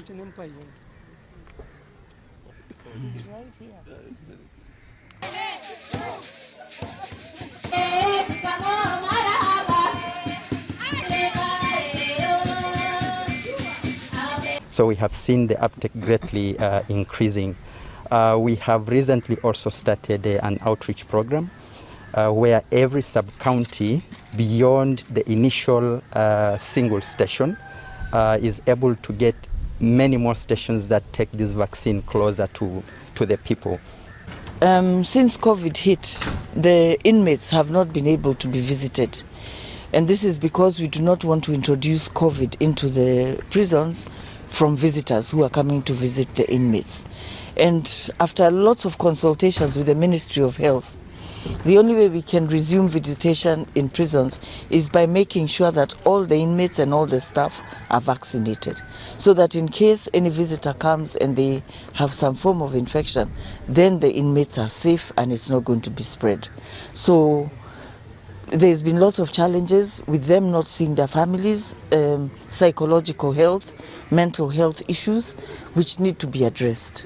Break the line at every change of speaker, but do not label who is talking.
It's right here.
So we have seen the uptake greatly increasing. We have recently also started an outreach program where every sub-county beyond the initial single station is able to get many more stations that take this vaccine closer to the people.
Since COVID hit, the inmates have not been able to be visited. And this is because we do not want to introduce COVID into the prisons from visitors who are coming to visit the inmates. And after lots of consultations with the Ministry of Health, the only way we can resume visitation in prisons is by making sure that all the inmates and all the staff are vaccinated, so that in case any visitor comes and they have some form of infection, then the inmates are safe and it's not going to be spread. So there's been lots of challenges with them not seeing their families, psychological health, mental health issues, which need to be addressed.